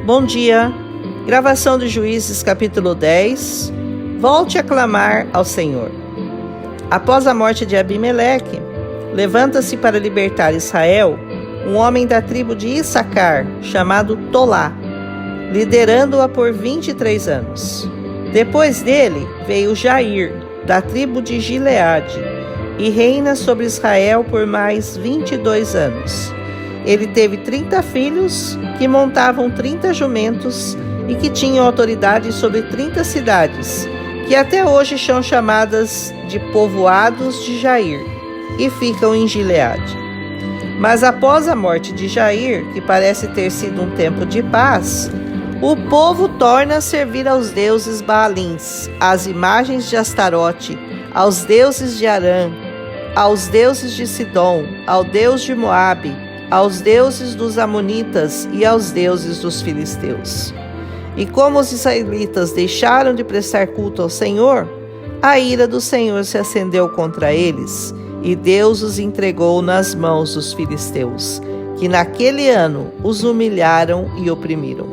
Bom dia. Gravação de Juízes, capítulo 10. Volte a clamar ao Senhor. Após a morte de Abimeleque, levanta-se para libertar Israel um homem da tribo de Issacar, chamado Tolá, liderando-a por 23 anos. Depois dele veio Jair, da tribo de Gileade, e reina sobre Israel por mais 22 anos. Ele teve 30 filhos, que montavam 30 jumentos e que tinham autoridade sobre 30 cidades, que até hoje são chamadas de povoados de Jair, e ficam em Gileade. Mas após a morte de Jair, que parece ter sido um tempo de paz, o povo torna a servir aos deuses Baalins, às imagens de Astarote, aos deuses de Arã, aos deuses de Sidom, ao deus de Moabe, aos deuses dos Amonitas e aos deuses dos Filisteus. E como os israelitas deixaram de prestar culto ao Senhor, a ira do Senhor se acendeu contra eles, e Deus os entregou nas mãos dos filisteus, que naquele ano os humilharam e oprimiram.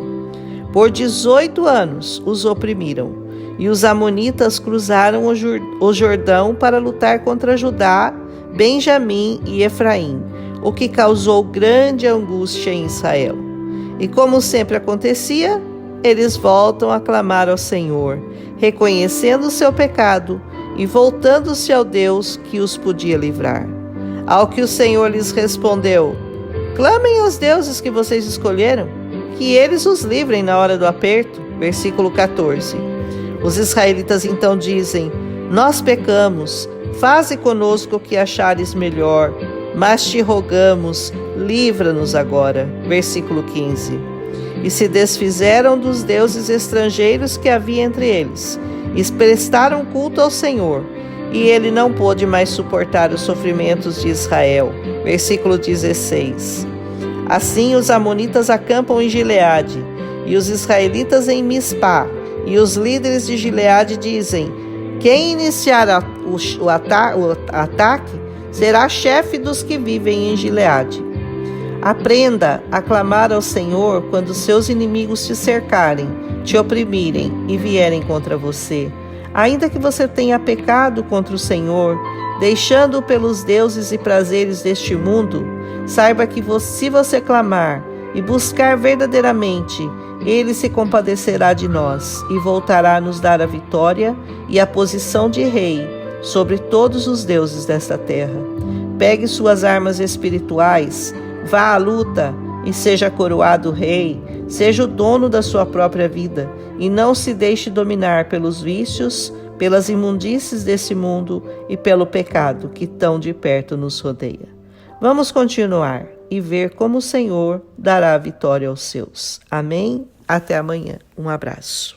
Por 18 anos os oprimiram, e os amonitas cruzaram o Jordão para lutar contra Judá, Benjamim e Efraim, o que causou grande angústia em Israel. E como sempre acontecia, eles voltam a clamar ao Senhor, reconhecendo o seu pecado e voltando-se ao Deus que os podia livrar. Ao que o Senhor lhes respondeu: clamem aos deuses que vocês escolheram, que eles os livrem na hora do aperto. Versículo 14. Os israelitas então dizem: nós pecamos, faze conosco o que achares melhor, mas te rogamos, livra-nos agora. Versículo 15. E se desfizeram dos deuses estrangeiros que havia entre eles, e prestaram culto ao Senhor, e ele não pôde mais suportar os sofrimentos de Israel. Versículo 16. Assim os amonitas acampam em Gileade, e os israelitas em Mispá, e os líderes de Gileade dizem: quem iniciar o ataque será chefe dos que vivem em Gileade. Aprenda a clamar ao Senhor quando seus inimigos te cercarem, te oprimirem e vierem contra você. Ainda que você tenha pecado contra o Senhor, deixando-o pelos deuses e prazeres deste mundo, saiba que se você clamar e buscar verdadeiramente, ele se compadecerá de nós e voltará a nos dar a vitória e a posição de rei sobre todos os deuses desta terra. Pegue suas armas espirituais, vá à luta e seja coroado rei, seja o dono da sua própria vida e não se deixe dominar pelos vícios, pelas imundícies desse mundo e pelo pecado que tão de perto nos rodeia. Vamos continuar e ver como o Senhor dará a vitória aos seus. Amém? Até amanhã. Um abraço.